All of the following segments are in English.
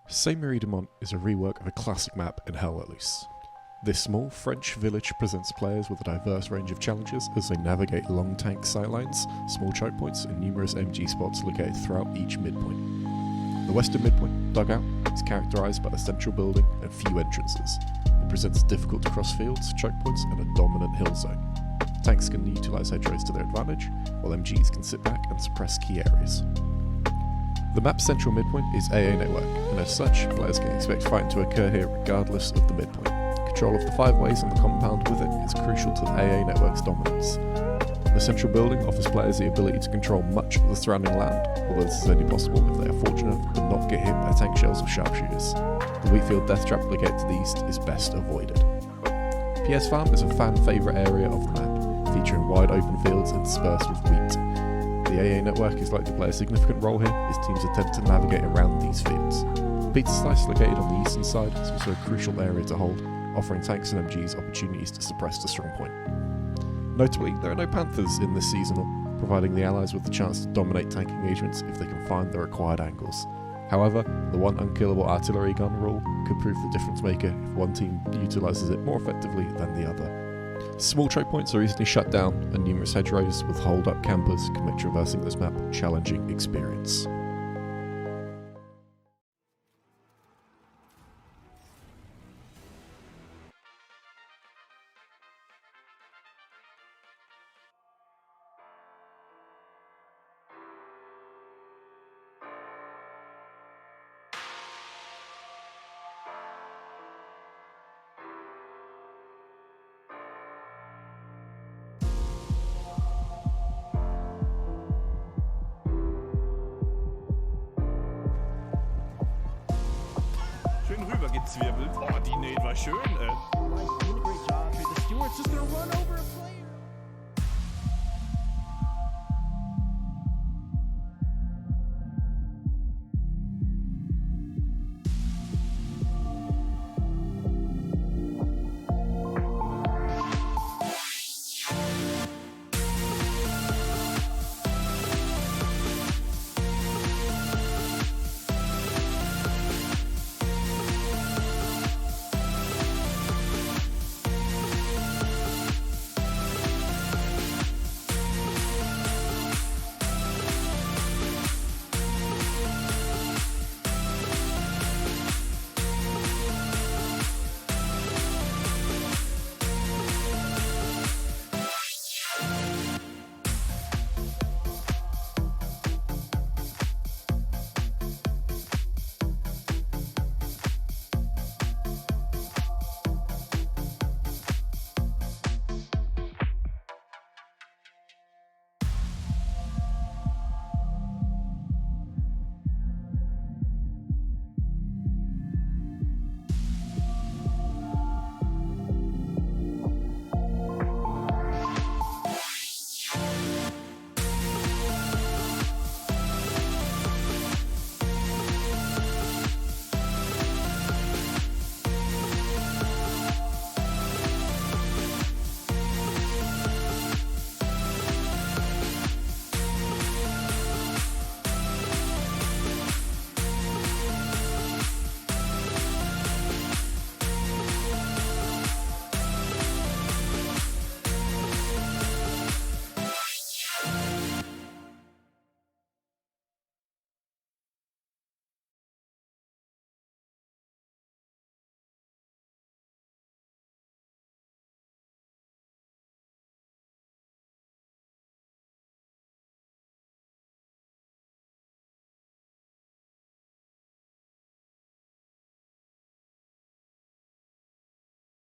SMDM is a rework of a classic map in Hell Let Loose. This small French village presents players with a diverse range of challenges as they navigate long tank sightlines, small choke points, and numerous MG spots located throughout each midpoint. The western midpoint, dugout, is characterised by a central building and few entrances. It presents difficult to cross fields, choke points, and a dominant hill zone. Tanks can utilise hedgerows to their advantage, while MGs can sit back and suppress key areas. The map's central midpoint is AA network, and as such, players can expect fighting to occur here regardless of the midpoint. Control of the 5 ways on the compound with it is crucial to the AA network's dominance. The central building offers players the ability to control much of the surrounding land, although this is only possible if they are fortunate and not get hit by tank shells or sharpshooters. The Wheatfield death trap located to the east is best avoided. PS Farm is a fan favourite area of the map, featuring wide open fields interspersed with wheat. The AA network is likely to play a significant role here as teams attempt to navigate around these fields. Pizza Slice, located on the eastern side, is also a crucial area to hold, offering tanks and MGs opportunities to suppress the strong point. Notably, there are no Panthers in this seasonal, providing the allies with the chance to dominate tank engagements if they can find the required angles. However, the one unkillable artillery gun rule could prove the difference maker if one team utilises it more effectively than the other. Small choke points are easily shut down, and numerous hedgerows with hold-up campers can make traversing this map a challenging experience. Schön rübergezwirbelt. Oh, die Nate war schön, Doing a great job here. The Stewart's just gonna run over a player.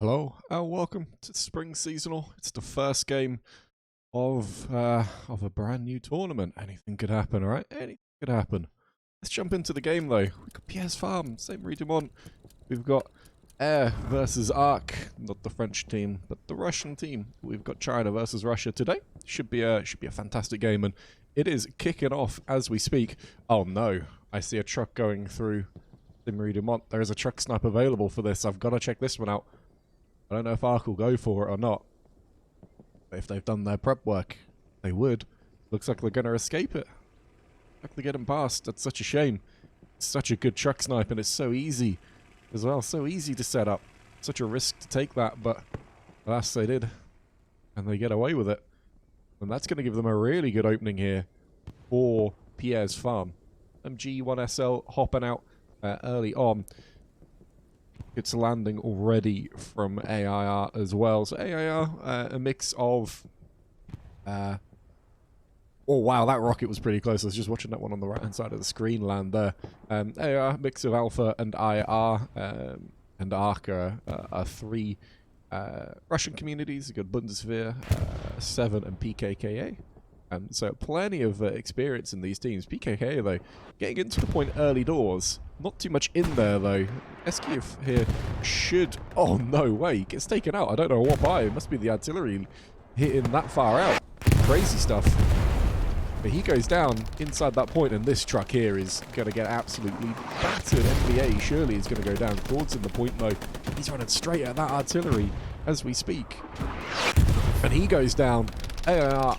Hello, and welcome to Spring Seasonal. It's the first game of a brand new tournament. Anything could happen, alright? Anything could happen. Let's jump into the game though. We've got PS Farm, SMDM. We've got Air versus Arc, not the French team, but the Russian team. We've got China versus Russia today. Should be a fantastic game, and it is kicking off as we speak. Oh no, I see a truck going through SMDM. There is a truck snipe available for this. I've got to check this one out. I don't know if Ark will go for it or not. But if they've done their prep work, they would. Looks like they're going to escape it. Looks like they're getting past. That's such a shame. such a good truck snipe, and it's so easy as well. So easy to set up. Such a risk to take that, but alas, they did. And they get away with it. And that's going to give them a really good opening here for Pierre's farm. MG1SL hopping out early on. It's landing already from AIR as well. So AIR, a mix of... oh wow, that rocket was pretty close. I was just watching that one on the right-hand side of the screen land there. AIR, mix of Alpha and IR, and ARC are three Russian communities. You've got Bundeswehr, 7 and PKKA. So plenty of experience in these teams. PKK, though, getting into the point early doors. Not too much in there, though. SKF here should... Oh, no way. Gets taken out. I don't know what by. It must be the artillery hitting that far out. Crazy stuff. But he goes down inside that point, and this truck here is going to get absolutely battered. NBA surely is going to go down. Claude's in the point, though. He's running straight at that artillery as we speak. And he goes down. AIR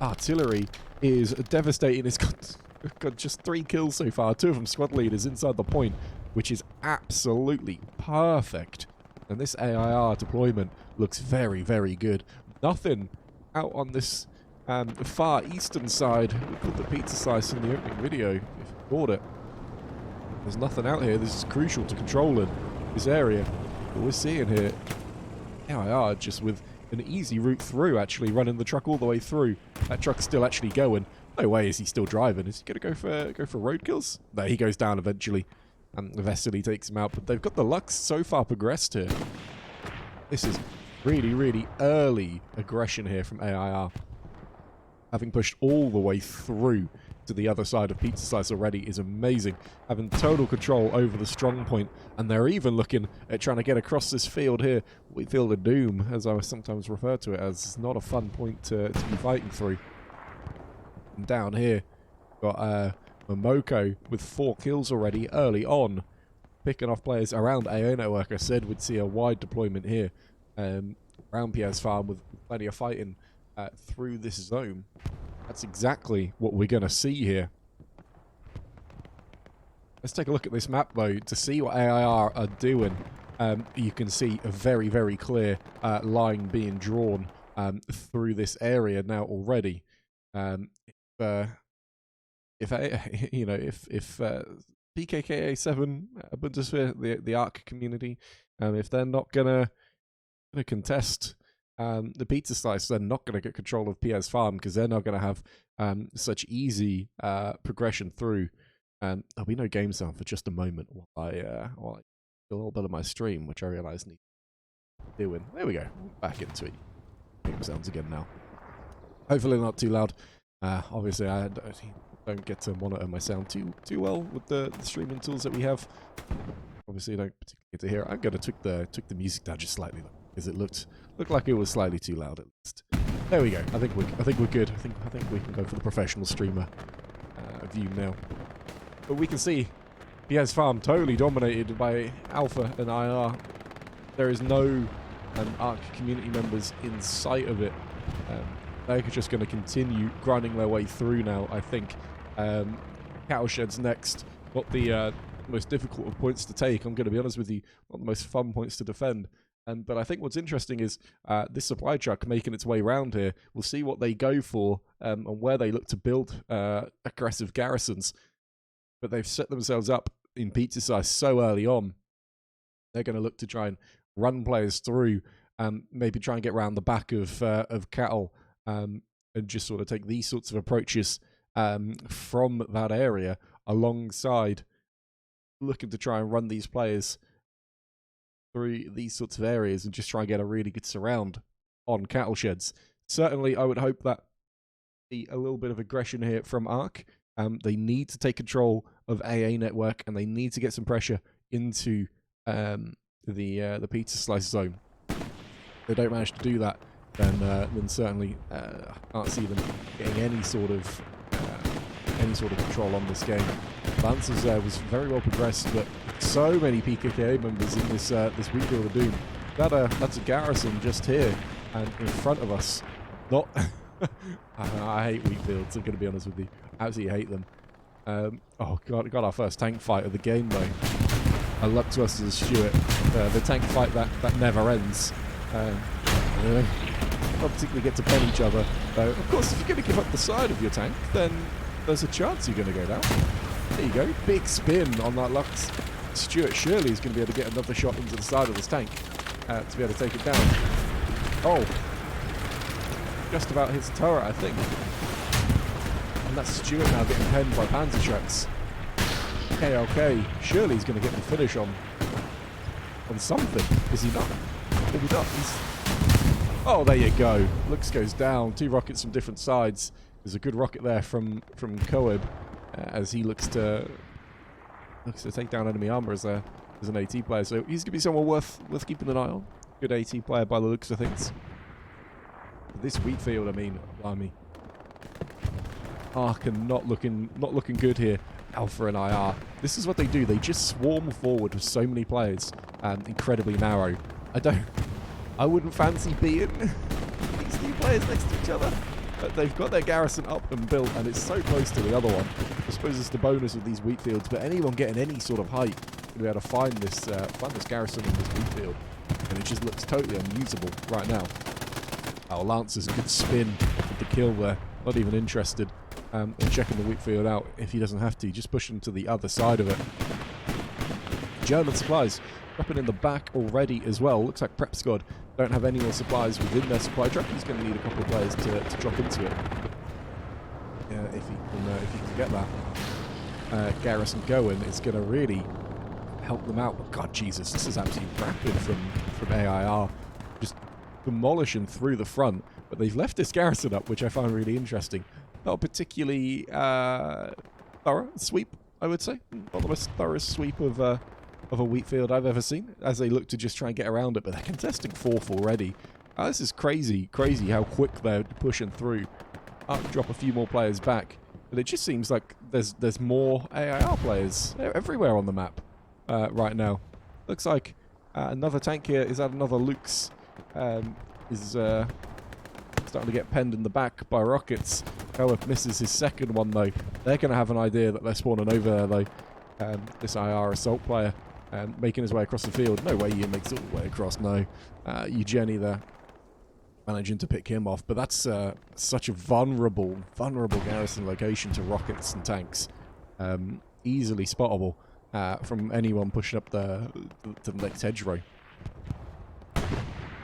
artillery is devastating. It's got just 3 kills so far. 2 of them squad leaders inside the point, which is absolutely perfect. And this AIR deployment looks very, very good. Nothing out on this far eastern side. We called the pizza slice in the opening video, if you bought it. There's nothing out here. This is crucial to controlling this area. But we're seeing here AIR just with an easy route through, actually running the truck all the way through. That truck's still actually going. No way is he still driving. Is he going to go for road kills? No, he goes down eventually. And Vesely takes him out. But they've got the Lux so far progressed here. This is really, really early aggression here from AIR. Having pushed all the way through to the other side of Pizza Slice already is amazing. Having total control over the strong point, and they're even looking at trying to get across this field here. We feel the doom, as I sometimes refer to it as. It's not a fun point to be fighting through. And down here, got Momoko with 4 kills already early on, picking off players around AO Network. I said we'd see a wide deployment here around Pierre's farm with plenty of fighting through this zone. That's exactly what we're going to see here. Let's take a look at this map, though, to see what AIR are doing. You can see a very, very clear line being drawn through this area now already. If PKKA 7 Bundeswehr, the ARC community, if they're not gonna contest the pizza slice, they're not going to get control of Pierre's farm, because they're not going to have such easy progression through. There'll be no game sound for just a moment while I do a little bit of my stream, which I realise needs doing. There we go. Back into it. Game sounds again now. Hopefully not too loud. Obviously, I don't get to monitor my sound too well with the streaming tools that we have. Obviously, I don't particularly get to hear it. I'm going to tweak the music down just slightly, though, because it looked like it was slightly too loud at least. There we go. I think we're good. I think we can go for the professional streamer view now. But we can see Pierre's farm totally dominated by Alpha and IR. There is no ARC community members in sight of it. They're just going to continue grinding their way through now, I think. Cattle Shed's next. Got the most difficult of points to take. I'm going to be honest with you, not the most fun points to defend. But I think what's interesting is this supply truck making its way around here. We'll see what they go for and where they look to build aggressive garrisons. But they've set themselves up in pizza size so early on. They're going to look to try and run players through, maybe try and get around the back of cattle, and just sort of take these sorts of approaches from that area alongside looking to try and run these players through these sorts of areas and just try and get a really good surround on cattle sheds. Certainly, I would hope that see a little bit of aggression here from ARC. They need to take control of AA Network, and they need to get some pressure into the pizza slice zone. If they don't manage to do that, then certainly I can't see them getting any sort of control on this game. Lancers was very well progressed, but so many PKK members in this wheat field of doom. That's a garrison just here and in front of us. Not I hate wheat fields. I'm going to be honest with you. I absolutely hate them. Oh god, got our first tank fight of the game though. And luck to us as Stuart. The tank fight that never ends. Not particularly get to pen each other. Though, of course, if you're going to give up the side of your tank, then there's a chance you're going to go down. There you go. Big spin on that Lux. Stuart surely is going to be able to get another shot into the side of this tank to be able to take it down. Oh. Just about hits the turret, I think. And that's Stuart now getting penned by Panzerschrecks. Okay. Surely he's going to get the finish on something. Is he not? Maybe not. Oh, there you go. Lux goes down. 2 rockets from different sides. There's a good rocket there from Coeb as he looks to take down enemy armor as an AT player. So he's going to be someone worth keeping an eye on. Good AT player by the looks of things. But this wheat field, I mean, blimey. Ark and not looking good here. Alpha and IR. This is what they do. They just swarm forward with so many players. Incredibly narrow. I wouldn't fancy being these 2 players next to each other. But they've got their garrison up and built, and it's so close to the other one. I suppose it's the bonus of these wheat fields. But anyone getting any sort of height will be able to find this garrison in this wheat field, and it just looks totally unusable right now. Oh, Lancer's a good spin with the kill there. Not even interested in checking the wheat field out if he doesn't have to. Just push him to the other side of it. German supplies dropping in the back already as well. Looks like Prep Squad don't have any more supplies within their supply truck. He's going to need a couple of players to drop into it. If he can get that. Garrison going is going to really help them out. Oh, God, Jesus, this is absolutely rapid from AIR. Just demolishing through the front. But they've left this garrison up, which I find really interesting. Not a particularly thorough sweep, I would say. Not the most thorough sweep of a wheat field I've ever seen, as they look to just try and get around it, but they're contesting 4th already. This is crazy how quick they're pushing through. Drop a few more players back, but it just seems like there's more AIR players everywhere on the map right now. Looks like another tank here is at another Luke's is starting to get penned in the back by rockets. Coep misses his second one though. They're going to have an idea that they're spawning over there though. This IR assault player making his way across the field. No way he makes it all the way across, no. Eugenie there managing to pick him off, but that's such a vulnerable garrison location to rockets and tanks. Easily spottable from anyone pushing up to the next hedgerow.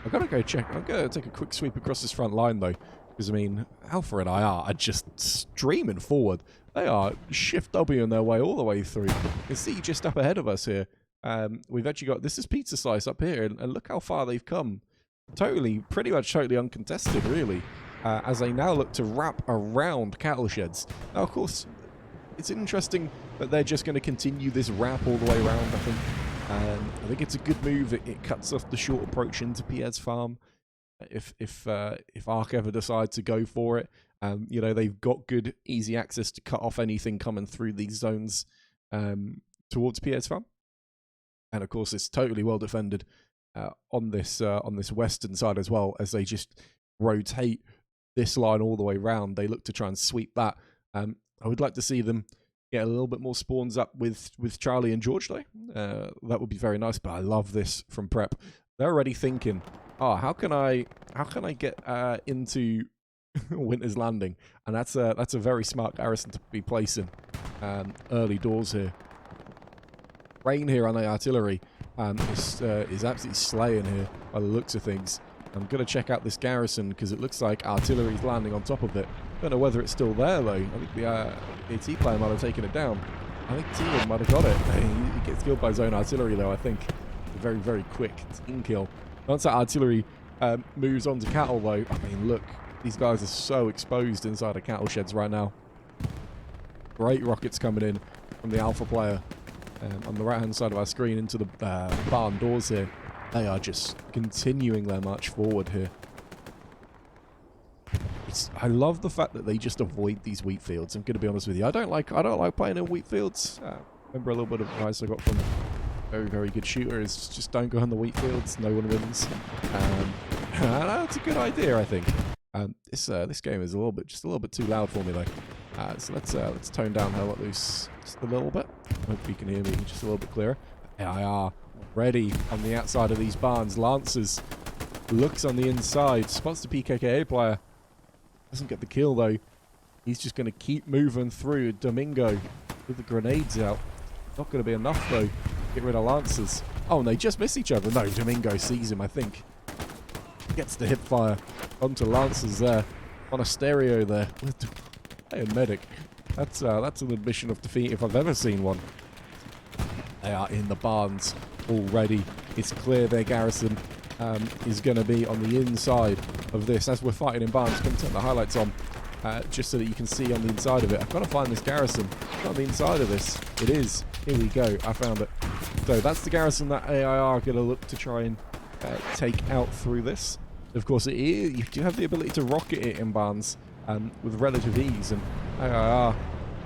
I've got to go check. I'm going to take a quick sweep across this front line though, because I mean, Alpha and IR are just streaming forward. They are shift Wing their way all the way through. You can see just up ahead of us here. We've actually got, this is Pizza Slice up here, and look how far they've come. Pretty much totally uncontested, really, as they now look to wrap around cattle sheds. Now, of course, it's interesting that they're just going to continue this wrap all the way around, I think. I think it's a good move. It cuts off the short approach into Pierre's farm. If Ark ever decide to go for it, you know, they've got good, easy access to cut off anything coming through these zones towards Pierre's farm. And of course, it's totally well defended on this western side as well, as they just rotate this line all the way around. They look to try and sweep that. I would like to see them get a little bit more spawns up with Charlie and George though. That would be very nice. But I love this from Prep. They're already thinking, oh, how can I get into Winter's Landing? And that's a very smart garrison to be placing early doors here. Rain here on the artillery is absolutely slaying here by the looks of things. I'm going to check out this garrison because it looks like artillery's landing on top of it. Don't know whether it's still there though. I think the AT player might have taken it down. I think T might have got it. He gets killed by his own artillery though, I think. A very, very quick team kill. Once that artillery moves on to cattle though, I mean, look, these guys are so exposed inside of cattle sheds right now. Great rockets coming in from the Alpha player on the right-hand side of our screen into the barn doors here. They are just continuing their march forward here. I love the fact that they just avoid these wheat fields. I'm going to be honest with you. I don't like playing in wheat fields. Remember a little bit of advice I got from a very, very good shooter is just don't go on the wheat fields. No one wins. That's a good idea, I think. This game is just a little bit too loud for me though. So let's tone down Hell Let Loose just a little bit. Hope you can hear me just a little bit clearer. AIR ready on the outside of these barns. Lancers looks on the inside, spots the PKKA player. Doesn't get the kill though. He's just going to keep moving through. Domingo with the grenades out. Not going to be enough though. Get rid of Lancers. Oh, and they just miss each other. No, Domingo sees him, I think. Gets the hip fire onto Lancers there. On a stereo there. Hey, a medic. That's an admission of defeat if I've ever seen one. They are in the barns already. It's clear their garrison is going to be on the inside of this. As we're fighting in barns, I'm going to turn the highlights on just so that you can see on the inside of it. I've got to find this garrison. It's on the inside of this. It is. Here we go. I found it. So that's the garrison that AIR are going to look to try and take out through this. Of course, you do have the ability to rocket it in barns with relative ease, and AIR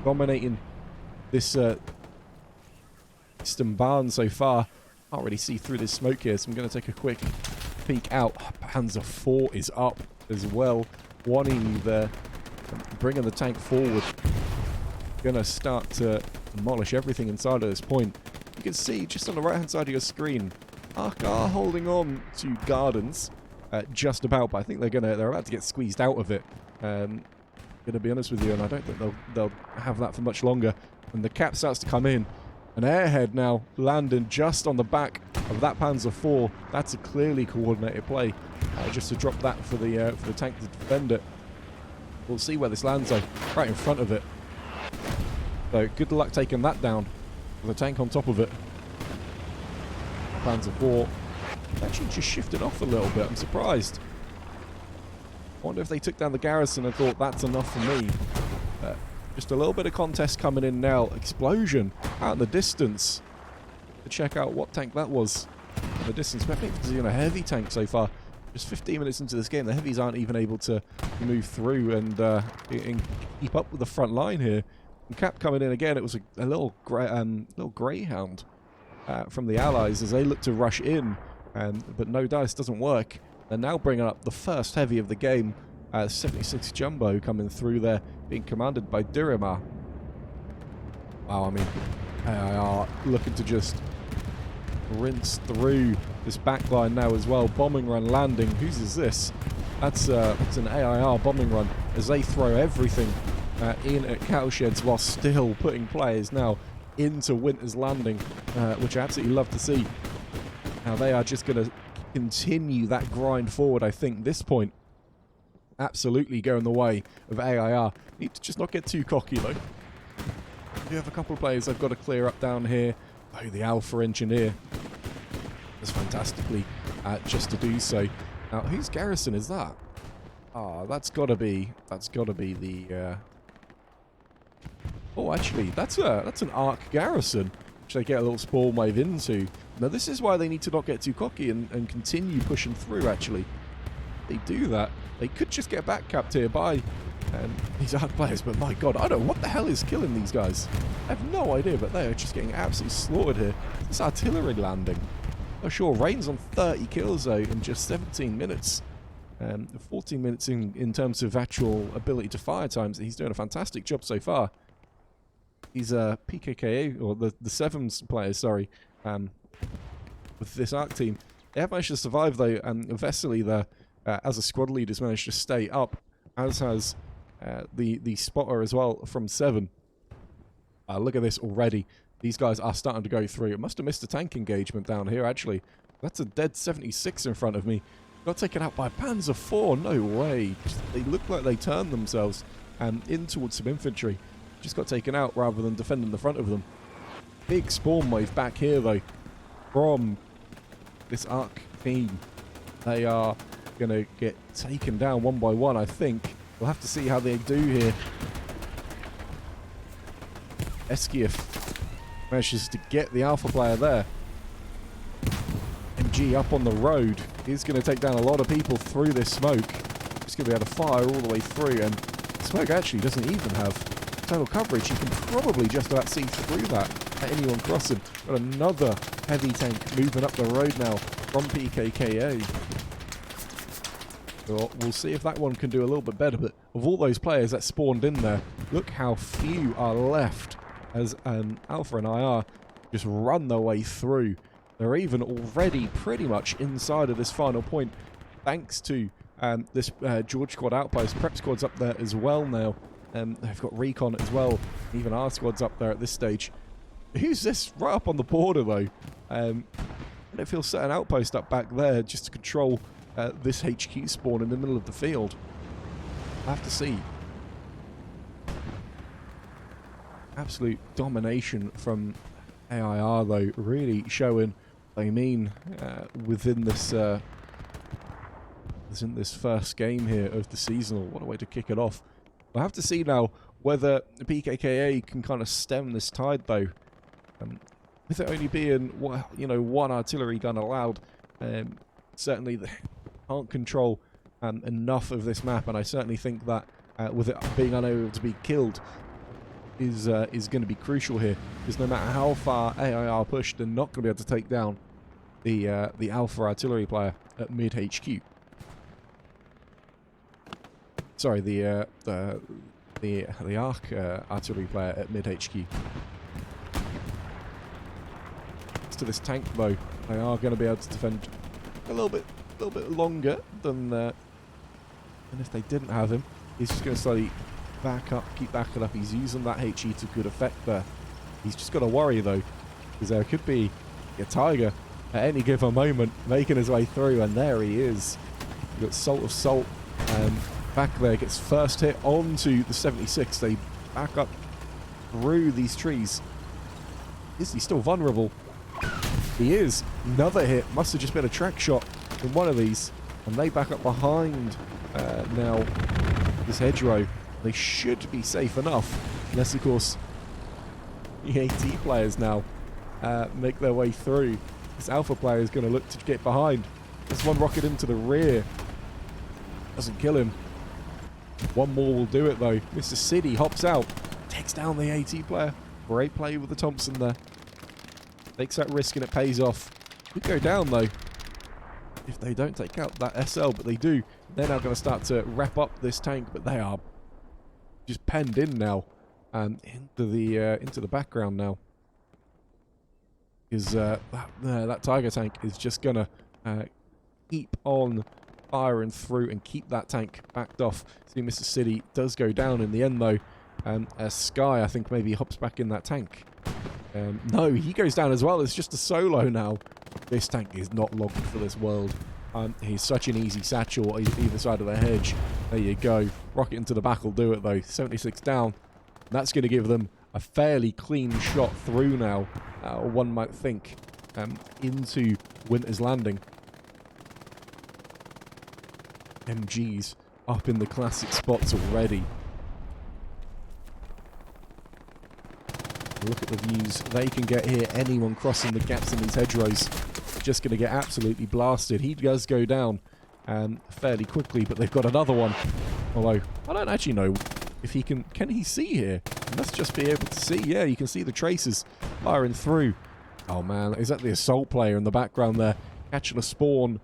dominating this eastern barn so far. Can't really see through this smoke here, so I'm going to take a quick peek out. Panzer IV is up as well, wanting you there, bringing the tank forward. Going to start to demolish everything inside at this point. You can see just on the right hand side of your screen, ARC are holding on to Gardens just about, but I think they're about to get squeezed out of it. Gonna be honest with you, and I don't think they'll have that for much longer. And the cap starts to come in. An airhead now landing just on the back of that Panzer IV. That's a clearly coordinated play, just to drop that for the tank to defend it. We'll see where this lands though, right in front of it. So good luck taking that down with the tank on top of it. Panzer IV actually just shifted off a little bit. I'm surprised. I wonder if they took down the garrison and thought that's enough for me. Just a little bit of contest coming in now. Explosion out in the distance. To check out what tank that was in the distance. I think it's a heavy tank so far. Just 15 minutes into this game, the heavies aren't even able to move through and keep up with the front line here. And Cap coming in again. It was a little greyhound from the Allies as they look to rush in, but no dice doesn't work. They're now bringing up the first heavy of the game. 76 Jumbo coming through there, being commanded by Dirimar. Wow, I mean, AIR looking to just rinse through this backline now as well. Bombing run landing. Whose is this? That's an AIR bombing run as they throw everything in at cowsheds while still putting players now into Winter's Landing, which I absolutely love to see. Now they are just going to continue that grind forward. I think this point absolutely going the way of AIR. Need to just not get too cocky though. We have a couple of players I've got to clear up down here. Oh, the Alpha Engineer does fantastically just to do so. Now, whose garrison is that? Ah, that's got to be the. Oh, actually, that's an ARC garrison, which they get a little spawn wave into. Now, this is why they need to not get too cocky and continue pushing through. Actually, they do that. They could just get back capped here by these ARC players, but my god, I don't know what the hell is killing these guys. I have no idea, but they are just getting absolutely slaughtered here. This artillery landing. Oh, sure, Rain's on 30 kills though in just 17 minutes. 14 minutes in terms of actual ability to fire times. He's doing a fantastic job so far. He's PKKA, or the Sevens players, sorry, with this ARC team. They have managed to survive though, and Vesely there, as a squad leader, has managed to stay up, as has the spotter as well from 7. Look at this already. These guys are starting to go through. It must have missed a tank engagement down here, actually. That's a dead 76 in front of me. Got taken out by Panzer IV. No way. They look like they turned themselves in towards some infantry. Just got taken out rather than defending the front of them. Big spawn wave back here, though, from this ARC team. They are going to get taken down one by one, I think. We'll have to see how they do here. Eskiev manages to get the Alpha player there. MG up on the road. He's going to take down a lot of people through this smoke. He's going to be able to fire all the way through, and smoke actually doesn't even have total coverage. You can probably just about see through that at anyone crossing. Got another heavy tank moving up the road now from PKKA. We'll see if that one can do a little bit better. But of all those players that spawned in there, look how few are left as Alpha and IR just run their way through. They're even already pretty much inside of this final point, thanks to this George squad outpost. Prep squad's up there as well now. They've got Recon as well. Even our squad's up there at this stage. Who's this right up on the border, though? I don't feel set an outpost up back there just to control this HQ spawn in the middle of the field. I have to see. Absolute domination from AIR, though, really showing they mean within this first game here of the season. What a way to kick it off. We'll have to see now whether the PKKA can kind of stem this tide, though. With it only being, one artillery gun allowed, certainly they can't control enough of this map, and I certainly think that with it being unable to be killed is going to be crucial here, because no matter how far AIR push, they're not going to be able to take down the Alpha artillery player at mid HQ. Sorry, the Arc artillery player at mid HQ. To this tank, though, they are going to be able to defend a little bit longer than if they didn't have him. He's just going to slowly keep backing up. He's using that HE to good effect there. He's just got to worry, though, because there could be a Tiger at any given moment making his way through, and there he is. You've got Salt of Salt back there, gets first hit onto the 76. They back up through these trees. Is he still vulnerable? He is. Another hit. Must have just been a track shot in one of these. And they back up behind now this hedgerow. They should be safe enough. Unless, of course, the AT players now make their way through. This Alpha player is going to look to get behind. This one rocket into the rear. Doesn't kill him. One more will do it, though. Mr. City hops out. Takes down the AT player. Great play with the Thompson there. Takes that risk and it pays off. Could go down, though, if they don't take out that SL, but they do. They're now going to start to wrap up this tank, but they are just penned in now into the background now. Because that Tiger tank is just going to keep on firing through and keep that tank backed off. See, Mr. City does go down in the end, though. Sky, I think, maybe hops back in that tank. No, he goes down as well. It's just a solo now. This tank is not logged for this world. He's such an easy satchel either side of the hedge. There you go. Rocket into the back will do it, though. 76 down. That's going to give them a fairly clean shot through now, one might think, into Winter's Landing. MGs up in the classic spots already. Look at the views they can get here. Anyone crossing the gaps in these hedgerows just going to get absolutely blasted. He does go down fairly quickly, but they've got another one. Although, I don't actually know if he can he see here? He must just be able to see. Yeah, you can see the traces firing through. Oh man, is that the assault player in the background there? Catching a spawn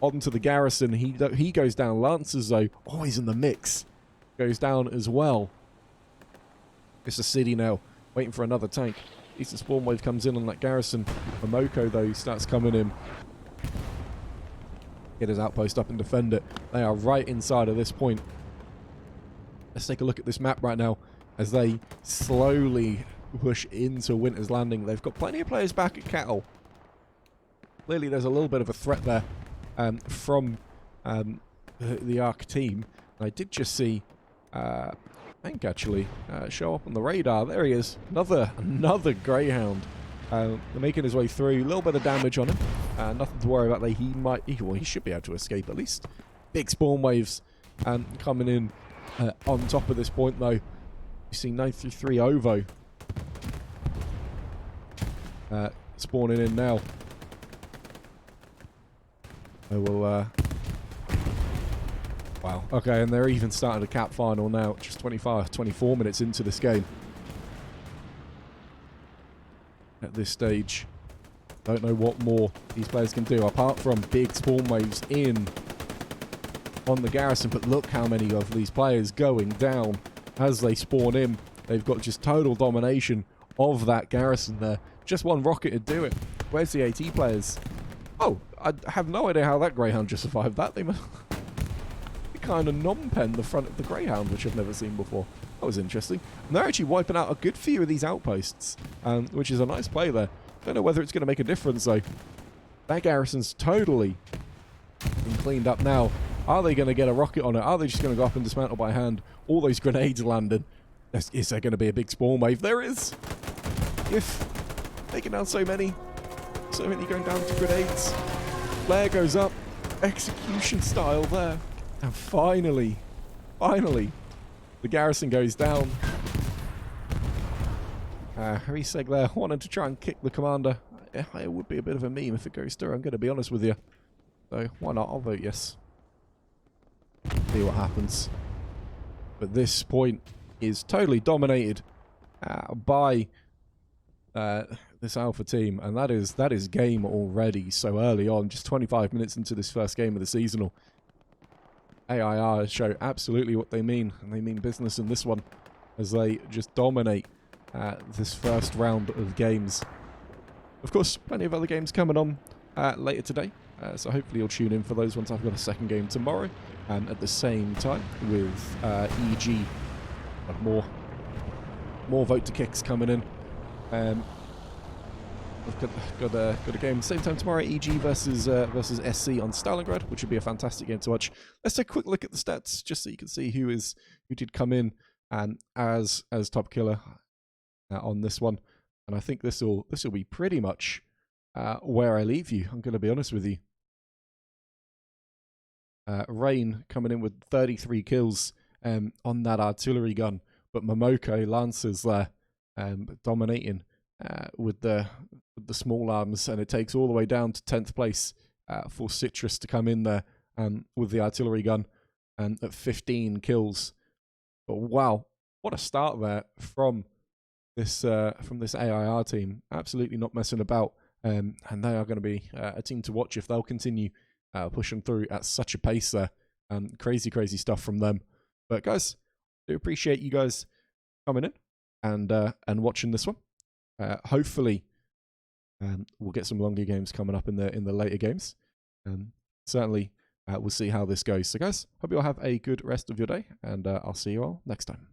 onto the garrison. He goes down. Lancers, though, always in the mix. Goes down as well. It's a city now. Waiting for another tank. Decent spawn wave comes in on that garrison. Momoko, though, starts coming in. Get his outpost up and defend it. They are right inside of this point. Let's take a look at this map right now as they slowly push into Winter's Landing. They've got plenty of players back at Cattle. Clearly, there's a little bit of a threat there from the Arc team. And I did just see Tank actually show up on the radar. There he is. Another Greyhound. Making his way through. A little bit of damage on him. Nothing to worry about. He should be able to escape at least. Big spawn waves coming in on top of this point, though. You see 933 OVO spawning in now. They will wow. Okay, and they're even starting a cap final now. Just 24 minutes into this game. At this stage, don't know what more these players can do apart from big spawn waves in. on the garrison, but look how many of these players going down as they spawn in. They've got just total domination of that garrison there. Just one rocket to do it. Where's the AT players? Oh, I have no idea how that Greyhound just survived that. They kind of non-pen the front of the Greyhound, which I've never seen before. That was interesting. And they're actually wiping out a good few of these outposts, which is a nice play there. Don't know whether it's going to make a difference, though. That garrison's totally been cleaned up now. Are they going to get a rocket on it? Are they just going to go up and dismantle by hand? All those grenades landed. Is there going to be a big spawn wave? There is. If taking down so many going down to grenades. Flare goes up. Execution style there. And finally, the garrison goes down. Hariseg there wanted to try and kick the commander. It would be a bit of a meme if it goes through, I'm going to be honest with you. So why not? I'll vote yes. See what happens. But this point is totally dominated by this Alpha team, and that is game already so early on, just 25 minutes into this first game of the seasonal. AIR show absolutely what they mean, and they mean business in this one, as they just dominate this first round of games. Of course, plenty of other games coming on later today, so hopefully you'll tune in for those ones. I've got a second game tomorrow, at the same time with EG. More vote to kicks coming in. I've got a game same time tomorrow, EG versus SC on Stalingrad, which would be a fantastic game to watch. Let's take a quick look at the stats, just so you can see who did come in as top killer on this one. And I think this will be pretty much where I leave you. I'm going to be honest with you. Rain coming in with 33 kills on that artillery gun, but Momoko Lancers there dominating with the small arms, and it takes all the way down to 10th place for Citrus to come in there with the artillery gun at 15 kills. But wow, what a start there from this AIR team. Absolutely not messing about, and they are going to be a team to watch if they'll continue pushing through at such a pace there. Crazy stuff from them. But guys, I do appreciate you guys coming in and watching this one. Hopefully we'll get some longer games coming up in the later games. Certainly we'll see how this goes. So guys, hope you all have a good rest of your day, and I'll see you all next time.